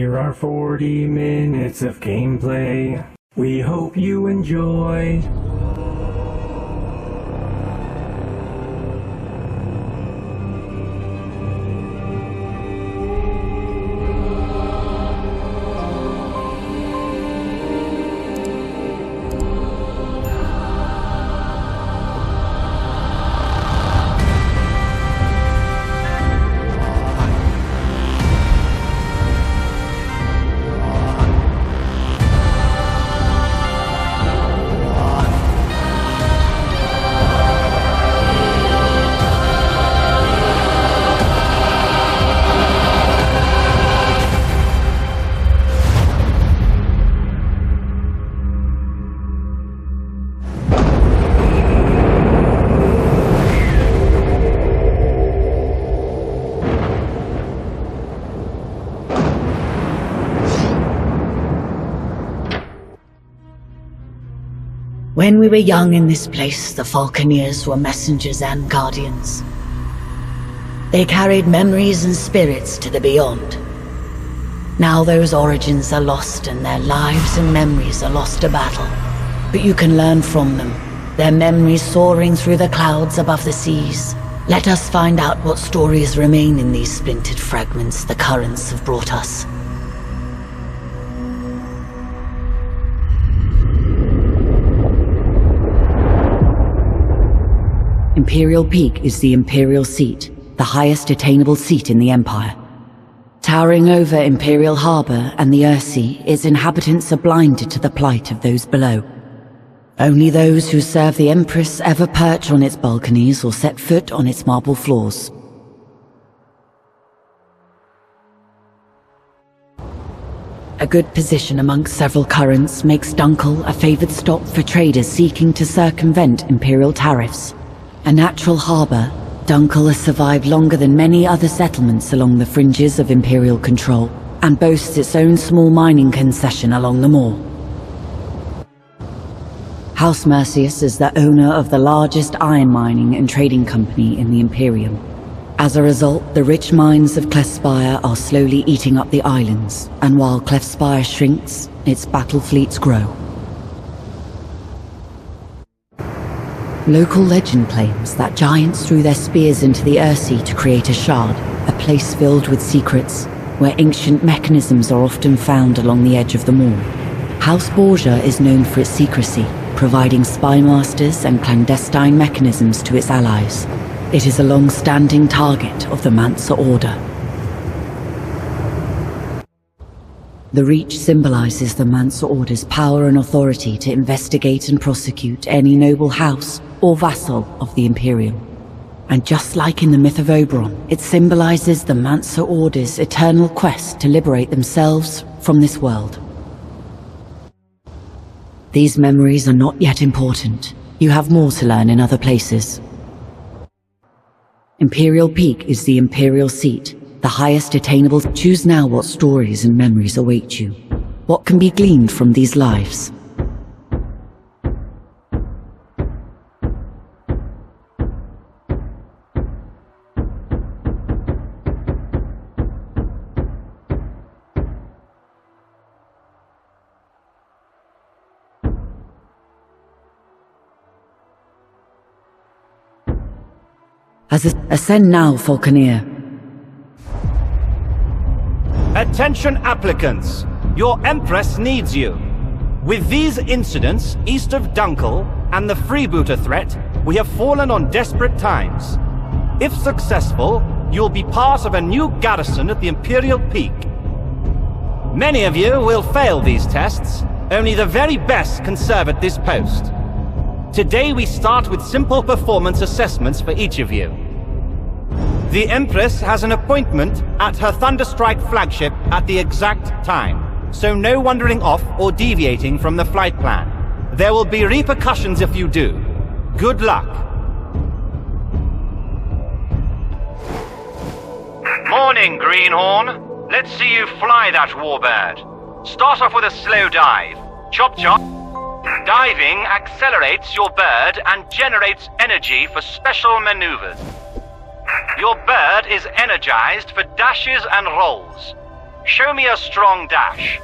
Here are 40 minutes of gameplay. We hope you enjoy. When we were young in this place, the Falconeers were messengers and guardians. They carried memories and spirits to the beyond. Now those origins are lost and their lives and memories are lost to battle. But you can learn from them, their memories soaring through the clouds above the seas. Let us find out what stories remain in these splintered fragments the currents have brought us. Imperial Peak is the Imperial Seat, the highest attainable seat in the Empire. Towering over Imperial Harbour and the Ursee, its inhabitants are blinded to the plight of those below. Only those who serve the Empress ever perch on its balconies or set foot on its marble floors. A good position amongst several currents makes Dunkel a favoured stop for traders seeking to circumvent Imperial tariffs. A natural harbour, Dunkel has survived longer than many other settlements along the fringes of Imperial control, and boasts its own small mining concession along the moor. House Mercius is the owner of the largest iron mining and trading company in the Imperium. As a result, the rich mines of Clefspire are slowly eating up the islands, and while Clefspire shrinks, its battle fleets grow. Local legend claims that giants threw their spears into the Ursee to create a shard, a place filled with secrets, where ancient mechanisms are often found along the edge of the moor. House Borgia is known for its secrecy, providing spy masters and clandestine mechanisms to its allies. It is a long-standing target of the Mancer Order. The Reach symbolizes the Mancer Order's power and authority to investigate and prosecute any noble house or vassal of the Imperium. And just like in the myth of Oberon, it symbolizes the Mancer Order's eternal quest to liberate themselves from this world. These memories are not yet important. You have more to learn in other places. Imperial Peak is the Imperial Seat, the highest attainable. Choose now what stories and memories await you. What can be gleaned from these lives? Ascend now, Falconeer. Attention applicants, your Empress needs you. With these incidents east of Dunkel and the freebooter threat, we have fallen on desperate times. If successful, you'll be part of a new garrison at the Imperial Peak. Many of you will fail these tests, only the very best can serve at this post. Today we start with simple performance assessments for each of you. The Empress has an appointment at her Thunderstrike flagship at the exact time, so no wandering off or deviating from the flight plan. There will be repercussions if you do. Good luck. Morning, Greenhorn. Let's see you fly that warbird. Start off with a slow dive. Chop chop. Diving accelerates your bird and generates energy for special maneuvers. Your bird is energized for dashes and rolls. Show me a strong dash.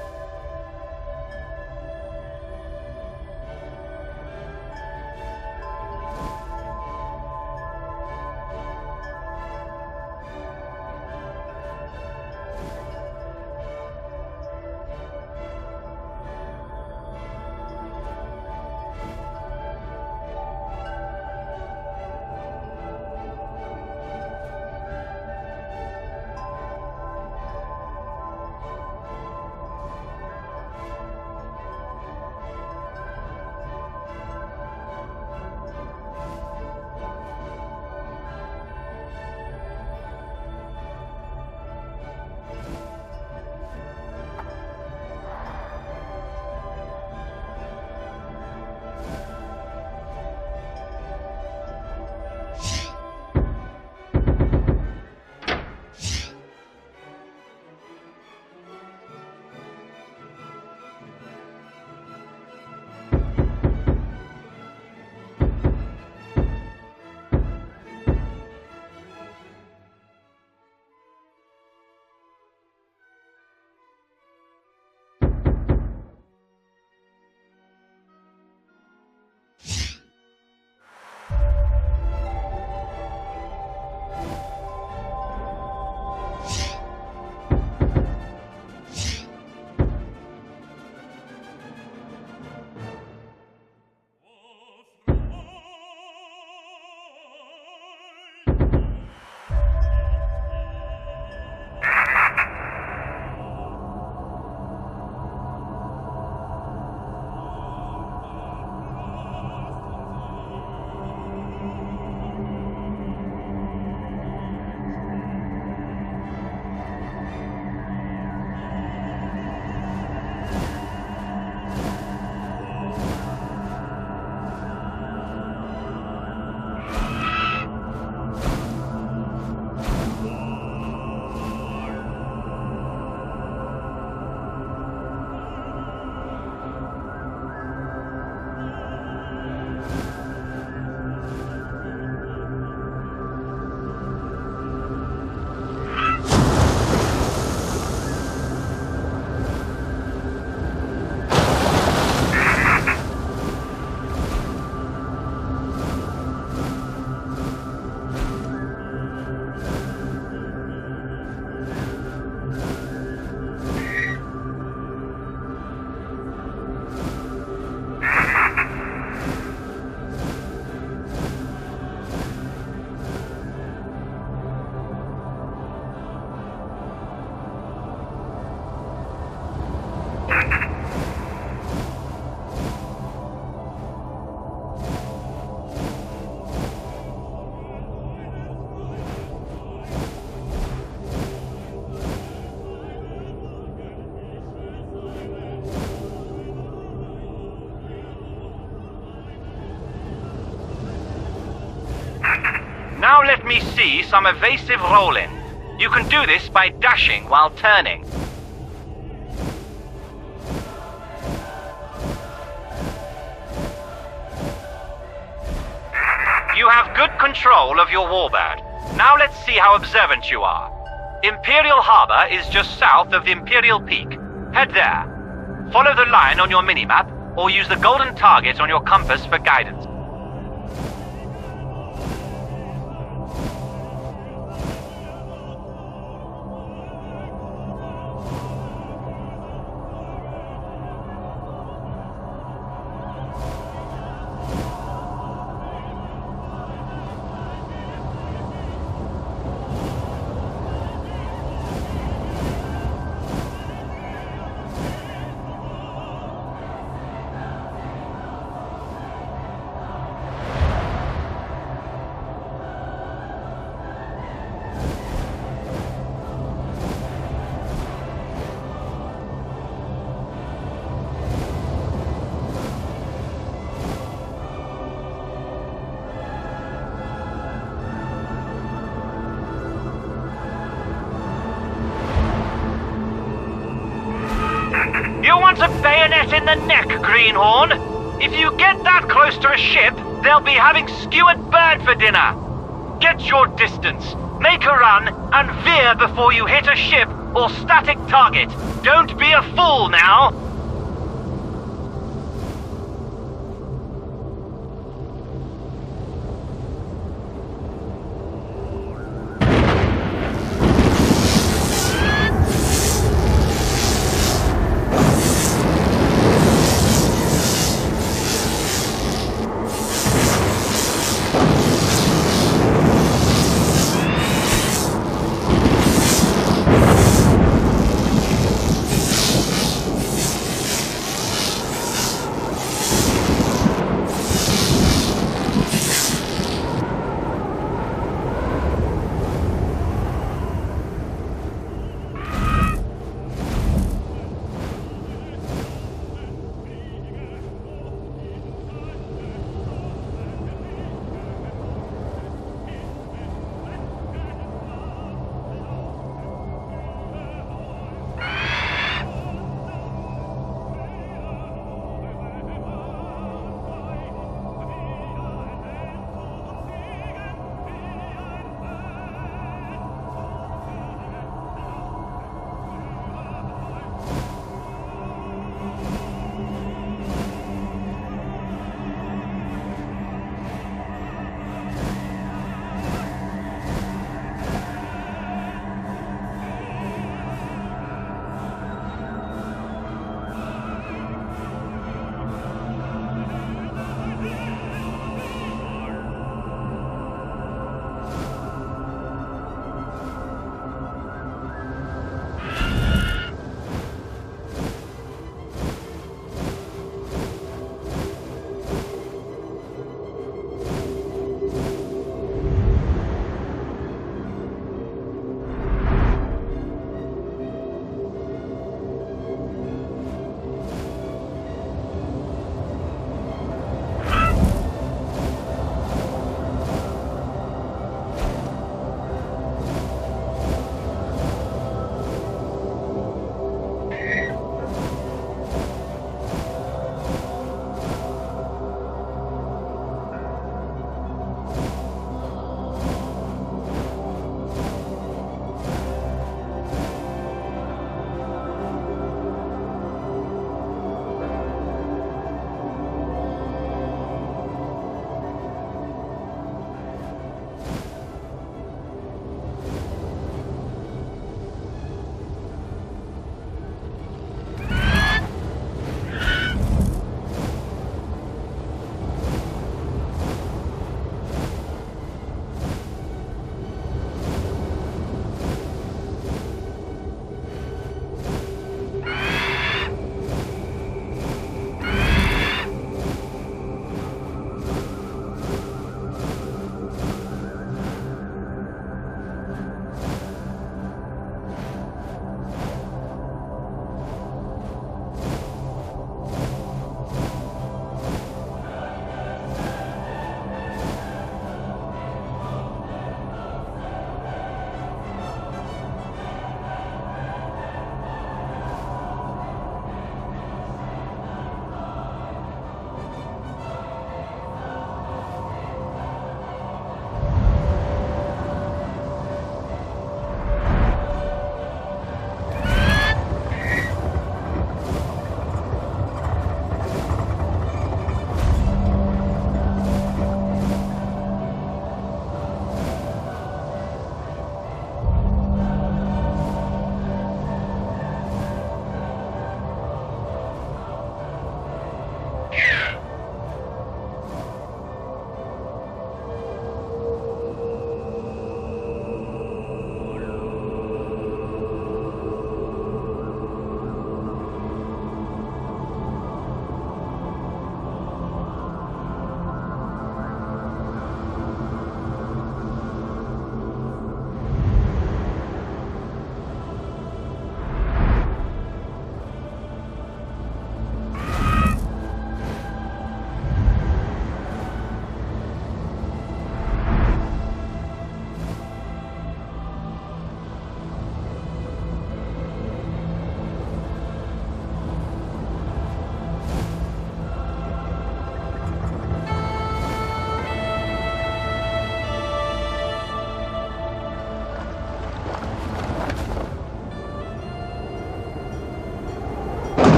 Now let me see some evasive rolling. You can do this by dashing while turning. You have good control of your warbird. Now let's see how observant you are. Imperial Harbor is just south of the Imperial Peak. Head there. Follow the line on your minimap, or use the golden target on your compass for guidance. You want a bayonet in the neck, Greenhorn? If you get that close to a ship, they'll be having skewered bird for dinner. Get your distance, make a run, and veer before you hit a ship or static target. Don't be a fool now!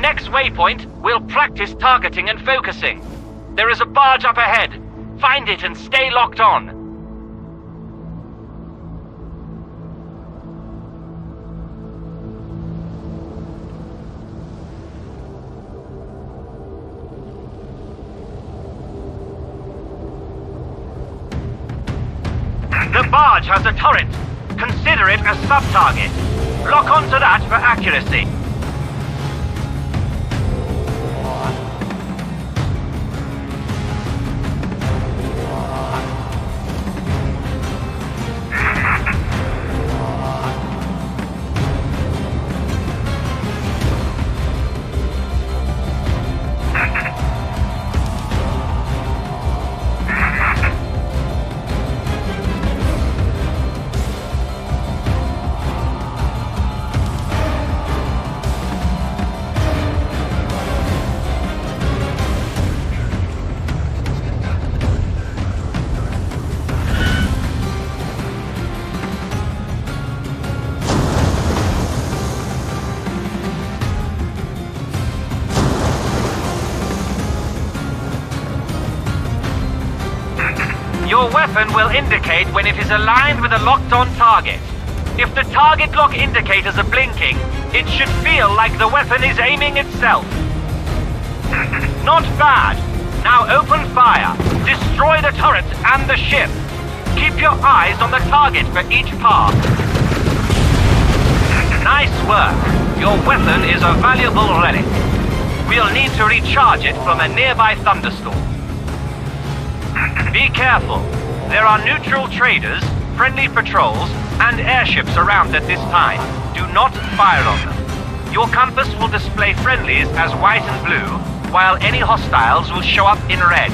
next waypoint, we'll practice targeting and focusing. There is a barge up ahead. Find it and stay locked on. The barge has a turret. Consider it a sub-target. Lock onto that for accuracy. Your weapon will indicate when it is aligned with a locked-on target. If the target lock indicators are blinking, it should feel like the weapon is aiming itself. Not bad. Now open fire. Destroy the turret and the ship. Keep your eyes on the target for each pass. Nice work. Your weapon is a valuable relic. We'll need to recharge it from a nearby thunderstorm. Be careful. There are neutral traders, friendly patrols, and airships around at this time. Do not fire on them. Your compass will display friendlies as white and blue, while any hostiles will show up in red.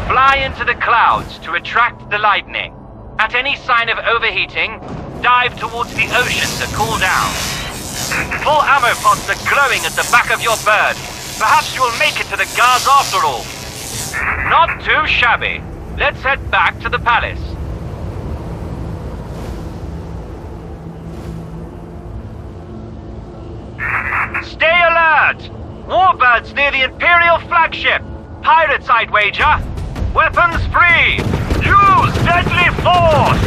Fly into the clouds to attract the lightning. At any sign of overheating, dive towards the ocean to cool down. Full ammo pods are glowing at the back of your bird. Perhaps you'll make it to the guards after all. Not too shabby. Let's head back to the palace. Stay alert! Warbirds near the Imperial flagship. Pirates, I'd wager. Weapons free! Use deadly force!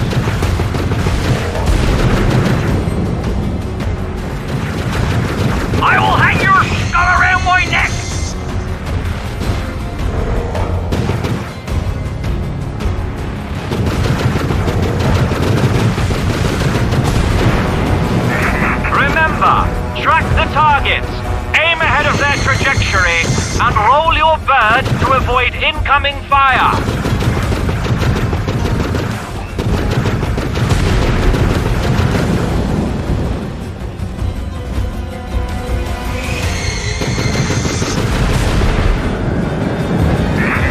I will hang your skull around my neck! Remember, track the targets. Aim ahead of their trajectory and roll your bird to avoid incoming fire.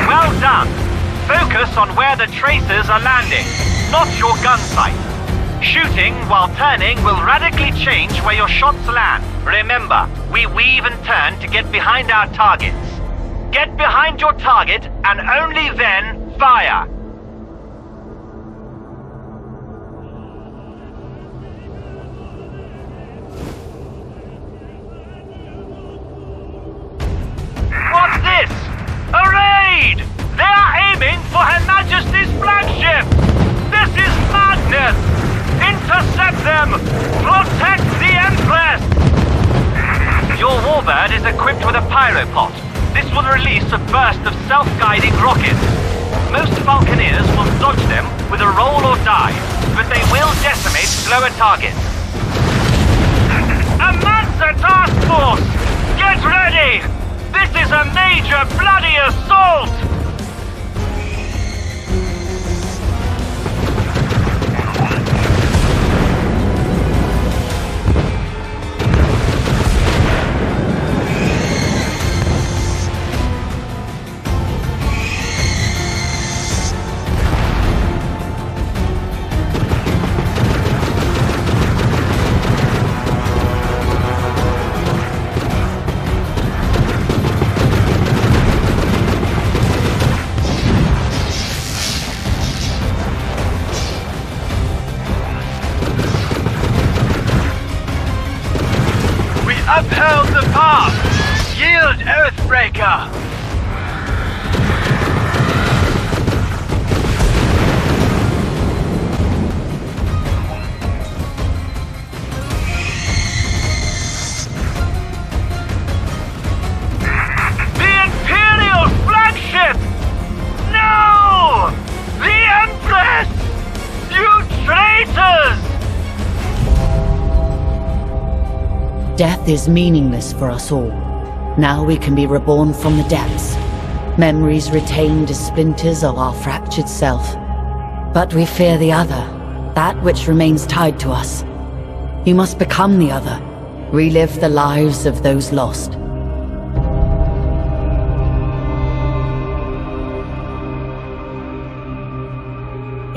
Well done. Focus on where the tracers are landing, not your gun sight. Shooting while turning will radically change where your shots land. Remember, we weave and turn to get behind our targets. Get behind your target and only then fire. What's this? A raid! They are aiming for Her Majesty's flagship! This is madness! Intercept them! Protect the Empress! Your warbird is equipped with a pyropod. This will release a burst of self-guiding rockets. Most Falconeers will dodge them with a roll or dive, but they will decimate slower targets. A Mancer task force! Get ready! This is a major bloody assault! Upheld the path! Yield, Earthbreaker! The Imperial flagship! No! The Empress! You traitors! Death is meaningless for us all. Now we can be reborn from the depths. Memories retained as splinters of our fractured self. But we fear the other, that which remains tied to us. You must become the other, relive the lives of those lost.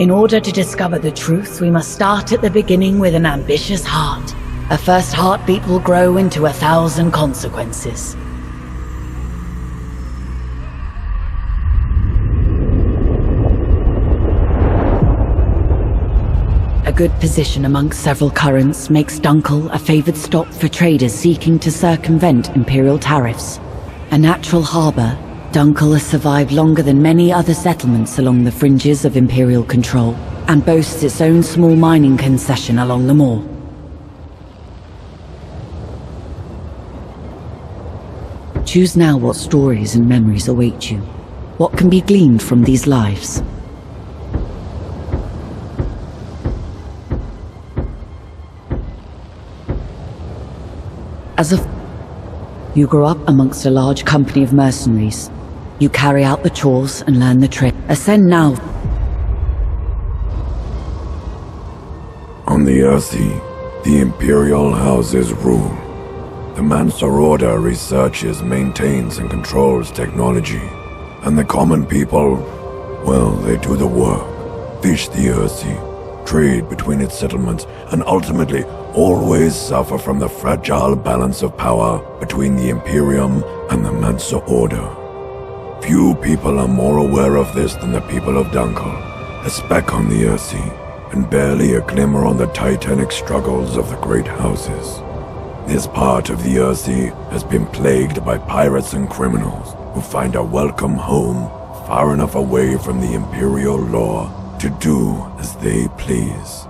In order to discover the truth, we must start at the beginning with an ambitious heart. A first heartbeat will grow into 1,000 consequences. A good position amongst several currents makes Dunkel a favored stop for traders seeking to circumvent Imperial tariffs. A natural harbor, Dunkel has survived longer than many other settlements along the fringes of Imperial control, and boasts its own small mining concession along the moor. Choose now what stories and memories await you. What can be gleaned from these lives? You grow up amongst a large company of mercenaries. You carry out the chores and learn the trade. Ascend now. On the Ursee, the Imperial houses rule. The Mancer Order researches, maintains, and controls technology. And the common people, well, they do the work. Fish the Ursee, trade between its settlements, and ultimately always suffer from the fragile balance of power between the Imperium and the Mancer Order. Few people are more aware of this than the people of Dunkel, a speck on the Ursee, and barely a glimmer on the titanic struggles of the great houses. This part of the Ursee has been plagued by pirates and criminals who find a welcome home far enough away from the Imperial law to do as they please.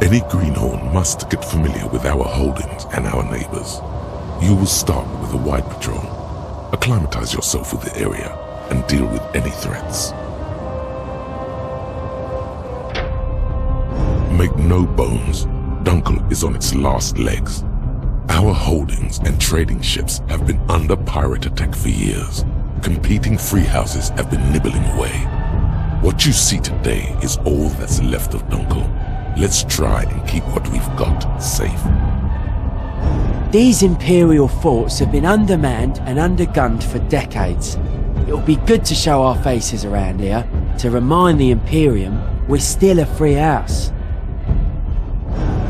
Any greenhorn must get familiar with our holdings and our neighbors. You will start with a wide patrol. Acclimatize yourself with the area and deal with any threats. Make no bones, Dunkel is on its last legs. Our holdings and trading ships have been under pirate attack for years. Competing free houses have been nibbling away. What you see today is all that's left of Dunkel. Let's try and keep what we've got safe. These Imperial forts have been undermanned and undergunned for decades. It'll be good to show our faces around here, to remind the Imperium we're still a free house.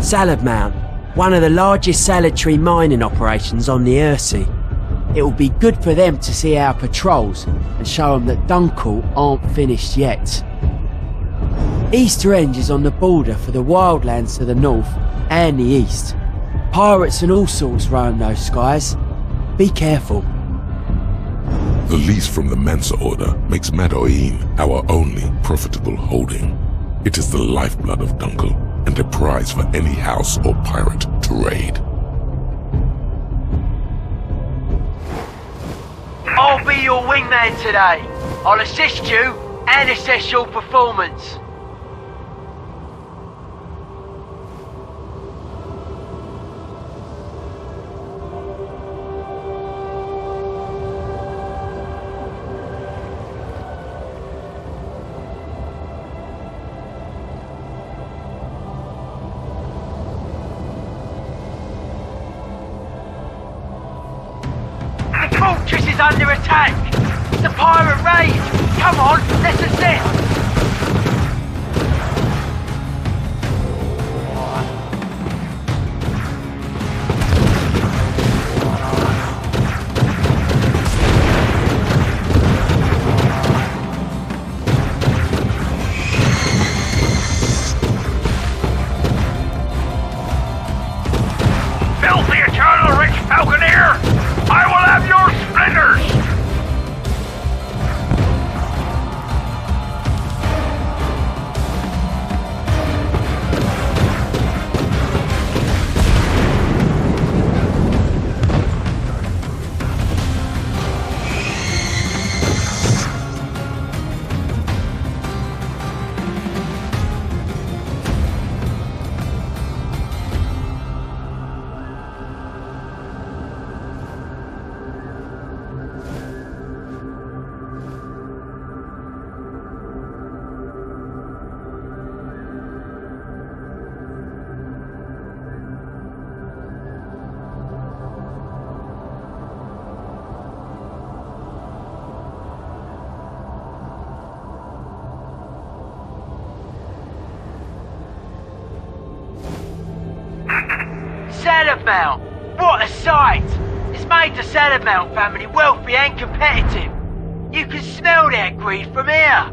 Salad Mount, one of the largest salad tree mining operations on the Ursee. It'll be good for them to see our patrols and show them that Dunkel aren't finished yet. Easter End is on the border for the wildlands to the north and the east. Pirates and all sorts roam those skies. Be careful. The lease from the Mancer Order makes Madoin our only profitable holding. It is the lifeblood of Dunkel, and a prize for any house or pirate to raid. I'll be your wingman today. I'll assist you and assess your performance. The fortress is under attack! The pirate raid! Come on, let's assist! Filthy eternal rich Falconeer! I will have your splinters! Salamount! What a sight! It's made the Salamount family wealthy and competitive. You can smell their greed from here.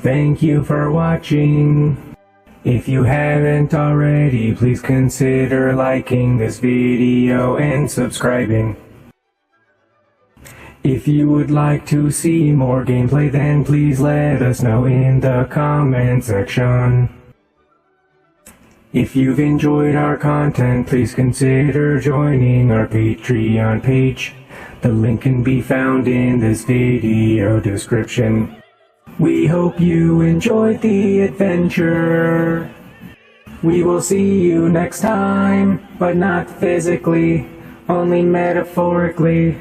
Thank you for watching. If you haven't already, please consider liking this video and subscribing. If you would like to see more gameplay, then please let us know in the comment section. If you've enjoyed our content, please consider joining our Patreon page. The link can be found in this video description. We hope you enjoyed the adventure. We will see you next time, but not physically, only metaphorically.